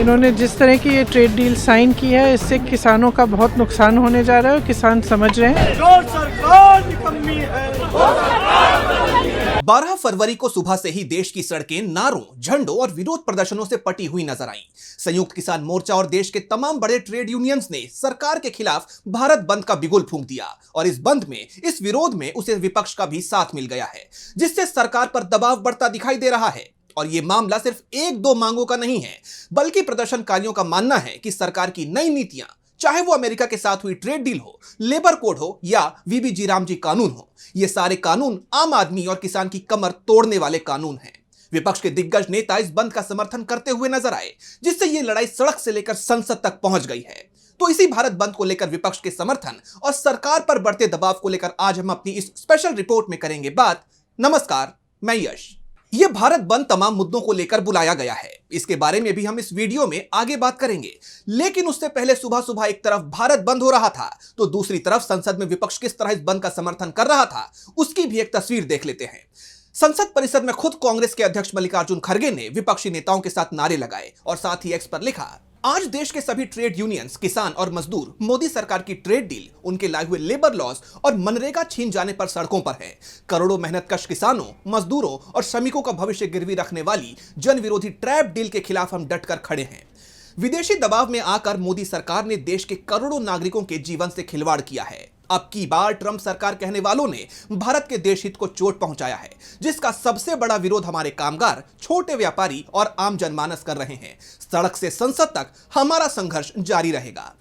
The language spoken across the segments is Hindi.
इन्होंने जिस तरह की ये ट्रेड डील साइन की है, इससे किसानों का बहुत नुकसान होने जा रहा है। किसान समझ रहे हैं जो सरकार निकम्मी है। 12 फरवरी को सुबह से ही देश की सड़कें नारों, झंडों और विरोध प्रदर्शनों से पटी हुई नजर आईं। संयुक्त किसान मोर्चा और देश के तमाम बड़े ट्रेड यूनियंस ने सरकार के खिलाफ भारत बंद का बिगुल फूंक दिया और इस बंद में, इस विरोध में उसे विपक्ष का भी साथ मिल गया है, जिससे सरकार पर दबाव बढ़ता दिखाई दे रहा है। और यह मामला सिर्फ एक दो मांगों का नहीं है, बल्कि प्रदर्शनकारियों का मानना है कि सरकार की नई नीतियां, चाहे वो अमेरिका के साथ हुई ट्रेड डील हो, लेबर कोड हो या वीबी जी रामजी कानून हो, ये सारे कानून आम आदमी और किसान की कमर तोड़ने वाले कानून हैं। विपक्ष के दिग्गज नेता इस बंद का समर्थन करते हुए नजर आए, जिससे ये लड़ाई सड़क से लेकर संसद तक पहुंच गई है। तो इसी भारत बंद को लेकर विपक्ष के समर्थन और सरकार पर बढ़ते दबाव को लेकर आज हम अपनी इस स्पेशल रिपोर्ट में करेंगे बात। नमस्कार, मैं यश। यह भारत बंद तमाम मुद्दों को लेकर बुलाया गया है, इसके बारे में भी हम इस वीडियो में आगे बात करेंगे। लेकिन उससे पहले सुबह सुबह एक तरफ भारत बंद हो रहा था, तो दूसरी तरफ संसद में विपक्ष किस तरह इस बंद का समर्थन कर रहा था, उसकी भी एक तस्वीर देख लेते हैं। संसद परिसर में खुद कांग्रेस के अध्यक्ष मल्लिकार्जुन खड़गे ने विपक्षी नेताओं के साथ नारे लगाए और साथ ही एक्स पर लिखा, आज देश के सभी ट्रेड यूनियंस, किसान और मजदूर मोदी सरकार की ट्रेड डील, उनके लाए हुए लेबर लॉज और मनरेगा छीन जाने पर सड़कों पर है। करोड़ों मेहनतकश किसानों, मजदूरों और श्रमिकों का भविष्य गिरवी रखने वाली जन विरोधी ट्रैप डील के खिलाफ हम डटकर खड़े हैं। विदेशी दबाव में आकर मोदी सरकार ने देश के करोड़ों नागरिकों के जीवन से खिलवाड़ किया है। अब की बार ट्रंप सरकार कहने वालों ने भारत के देश हित को चोट पहुंचाया है, जिसका सबसे बड़ा विरोध हमारे कामगार, छोटे व्यापारी और आम जनमानस कर रहे हैं। सड़क से संसद तक हमारा संघर्ष जारी रहेगा।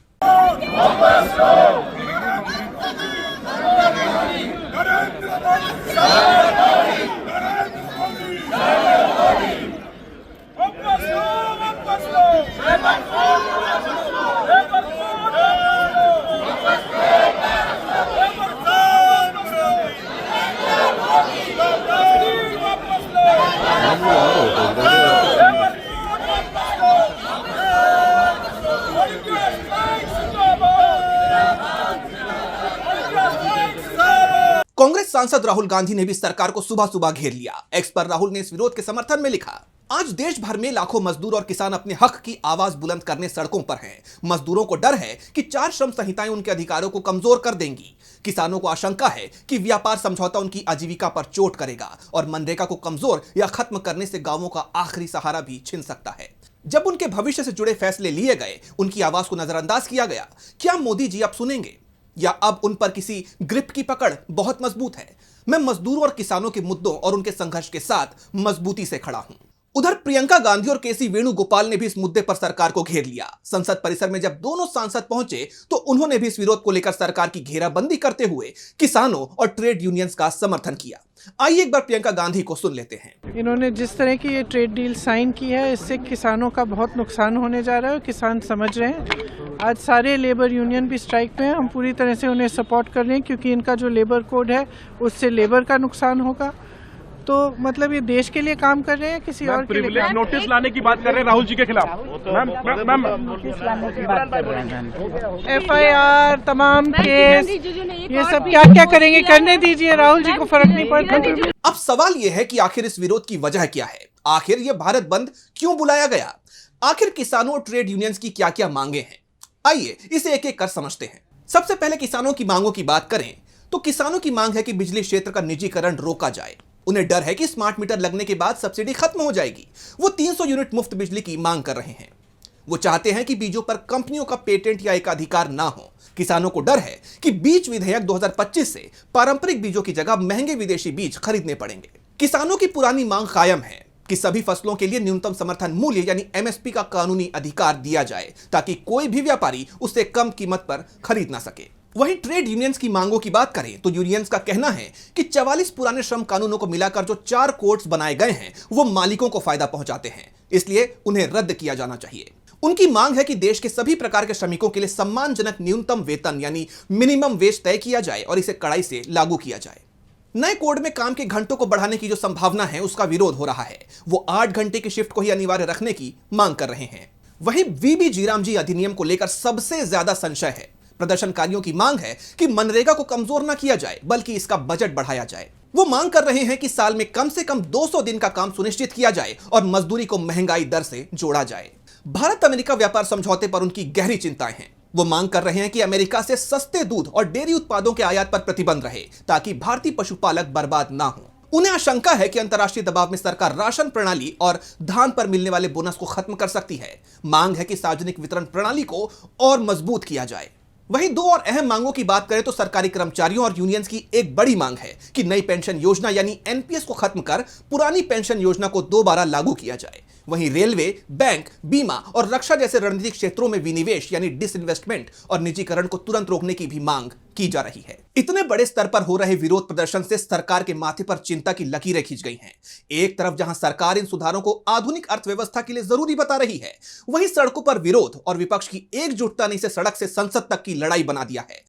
कांग्रेस सांसद राहुल गांधी ने भी सरकार को सुबह सुबह घेर लिया। एक्स पर राहुल ने इस विरोध के समर्थन में लिखा, आज देश भर में लाखों मजदूर और किसान अपने हक की आवाज बुलंद करने सड़कों पर हैं। मजदूरों को डर है कि 4 श्रम संहिताएं उनके अधिकारों को कमजोर कर देंगी। किसानों को आशंका है कि व्यापार समझौता उनकी आजीविका पर चोट करेगा और मनरेगा को कमजोर या खत्म करने से गांवों का आखिरी सहारा भी छिन सकता है। जब उनके भविष्य से जुड़े फैसले लिए गए, उनकी आवाज को नजरअंदाज किया गया। क्या मोदी जी अब सुनेंगे या अब उन पर किसी ग्रिप की पकड़ बहुत मजबूत है? मैं मजदूरों और किसानों के मुद्दों और उनके संघर्ष के साथ मजबूती से खड़ा हूं। उधर प्रियंका गांधी और केसी वेणुगोपाल ने भी इस मुद्दे पर सरकार को घेर लिया। संसद परिसर में जब दोनों सांसद पहुंचे तो उन्होंने भी इस विरोध को लेकर सरकार की घेराबंदी करते हुए किसानों और ट्रेड यूनियंस का समर्थन किया। आइए एक बार प्रियंका गांधी को सुन लेते हैं। इन्होंने जिस तरह की ये ट्रेड डील साइन की है, इससे किसानों का बहुत नुकसान होने जा रहा है। किसान समझ रहे हैं। आज सारे लेबर यूनियन भी स्ट्राइक पे हैं। हम पूरी तरह से उन्हें सपोर्ट कर रहे हैं, क्योंकि इनका जो लेबर कोड है उससे लेबर का नुकसान होगा। तो मतलब ये देश के लिए काम कर रहे हैं, किसी और के लिए नोटिस लाने की बात कर रहे हैं राहुल जी के खिलाफ। FIR, तमाम केस, ये सब क्या क्या करेंगे, करने दीजिए, राहुल जी को फर्क नहीं पड़ता। अब सवाल यह है कि आखिर इस विरोध की वजह क्या है? आखिर यह भारत बंद क्यों बुलाया गया? आखिर किसानों और ट्रेड यूनियंस की क्या क्या मांगे हैं? आइए इसे एक एक कर समझते हैं। सबसे पहले किसानों की मांगों की बात करें तो किसानों की मांग है कि बिजली क्षेत्र का निजीकरण रोका जाए। उन्हें डर है कि स्मार्ट मीटर लगने के बाद सब्सिडी खत्म हो जाएगी। वो 300 यूनिट मुफ्त बिजली की मांग कर रहे हैं। वो चाहते हैं कि बीजों पर कंपनियों का पेटेंट या एकाधिकार ना हो। किसानों को डर है कि बीज विधेयक 2025 से पारंपरिक बीजों की जगह महंगे विदेशी बीज खरीदने पड़ेंगे। किसानों की पुरानी मांग कायम है कि सभी फसलों के लिए न्यूनतम समर्थन मूल्य यानी MSP का कानूनी अधिकार दिया जाए, ताकि कोई भी व्यापारी उससे कम कीमत पर खरीद ना सके। वहीं ट्रेड यूनियंस की मांगों की बात करें तो यूनियंस का कहना है कि 44 पुराने श्रम कानूनों को मिलाकर जो 4 कोड्स बनाए गए हैं वो मालिकों को फायदा पहुंचाते हैं, इसलिए उन्हें रद्द किया जाना चाहिए। उनकी मांग है कि देश के सभी प्रकार के श्रमिकों के लिए सम्मानजनक न्यूनतम वेतन यानी मिनिमम वेज तय किया जाए और इसे कड़ाई से लागू किया जाए। नए कोड में काम के घंटों को बढ़ाने की जो संभावना है उसका विरोध हो रहा है। वो 8 घंटे की शिफ्ट को ही अनिवार्य रखने की मांग कर रहे हैं। वहीं वीबी जी रामजी अधिनियम को लेकर सबसे ज्यादा संशय है। प्रदर्शनकारियों की मांग है कि मनरेगा को कमजोर न किया जाए बल्कि इसका बजट बढ़ाया जाए। वो मांग कर रहे हैं कि साल में कम से कम 200 दिन का काम सुनिश्चित किया जाए और मजदूरी को महंगाई दर से जोड़ा जाए। भारत अमेरिका व्यापार समझौते पर उनकी गहरी चिंताएं हैं। वो मांग कर रहे हैं कि अमेरिका से सस्ते दूध और डेयरी उत्पादों के आयात पर प्रतिबंध रहे ताकि भारतीय पशुपालक बर्बाद ना हो। उन्हें आशंका है कि अंतर्राष्ट्रीय दबाव में सरकार राशन प्रणाली और धान पर मिलने वाले बोनस को खत्म कर सकती है। मांग है कि सार्वजनिक वितरण प्रणाली को और मजबूत किया जाए। वहीं दो और अहम मांगों की बात करें तो सरकारी कर्मचारियों और यूनियंस की एक बड़ी मांग है कि नई पेंशन योजना यानी एनपीएस को खत्म कर पुरानी पेंशन योजना को दोबारा लागू किया जाए। वहीं रेलवे, बैंक, बीमा और रक्षा जैसे रणनीतिक क्षेत्रों में विनिवेश यानी डिसइन्वेस्टमेंट और निजीकरण को तुरंत रोकने की भी मांग की जा रही है। इतने बड़े स्तर पर हो रहे विरोध प्रदर्शन से सरकार के माथे पर चिंता की लकीरें खींच गई हैं। एक तरफ जहां सरकार इन सुधारों को आधुनिक अर्थव्यवस्था के लिए जरूरी बता रही है, वहीं सड़कों पर विरोध और विपक्ष की एकजुटता ने इसे सड़क से संसद तक की लड़ाई बना दिया है।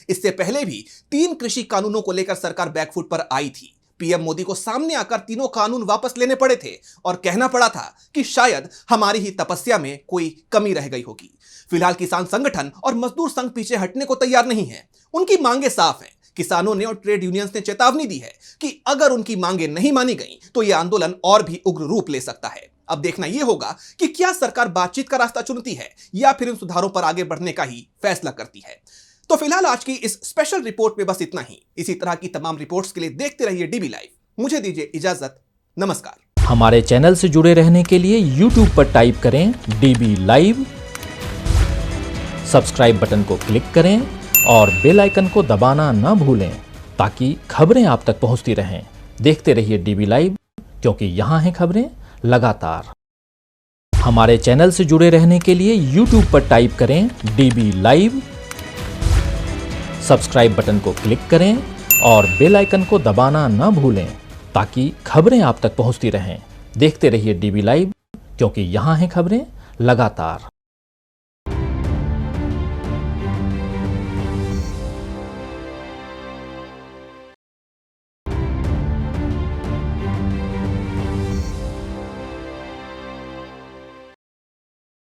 इससे पहले भी 3 कृषि कानूनों को लेकर सरकार बैकफुट पर आई थी। पीएम मोदी को सामने आकर तीनों कानून वापस लेने पड़े थे और कहना पड़ा था कि शायद हमारी ही तपस्या में कोई कमी रह गई होगी। फिलहाल किसान संगठन और मजदूर संघ पीछे हटने को तैयार नहीं है। उनकी मांगे साफ हैं। किसानों ने और ट्रेड यूनियंस ने चेतावनी दी है कि अगर उनकी मांगे नहीं मानी गई तो यह आंदोलन और भी उग्र रूप ले सकता है। अब देखना यह होगा कि क्या सरकार बातचीत का रास्ता चुनती है या फिर इन सुधारों पर आगे बढ़ने का ही फैसला करती है। तो फिलहाल आज की इस स्पेशल रिपोर्ट में बस इतना ही। इसी तरह की तमाम रिपोर्ट्स के लिए देखते रहिए डीबी लाइव। मुझे दीजिए इजाजत। नमस्कार। हमारे चैनल से जुड़े रहने के लिए YouTube पर टाइप करें डीबी लाइव, सब्सक्राइब बटन को क्लिक करें और बेल आइकन को दबाना ना भूलें ताकि खबरें आप तक पहुंचती रहें। देखते रहिए डीबी लाइव, क्योंकि यहाँ हैं खबरें लगातार। हमारे चैनल से जुड़े रहने के लिए YouTube पर टाइप करें डीबी लाइव, सब्सक्राइब बटन को क्लिक करें और बेल आइकन को दबाना ना भूलें ताकि खबरें आप तक पहुंचती रहें। देखते रहिए डीबी लाइव, क्योंकि यहाँ हैं खबरें लगातार।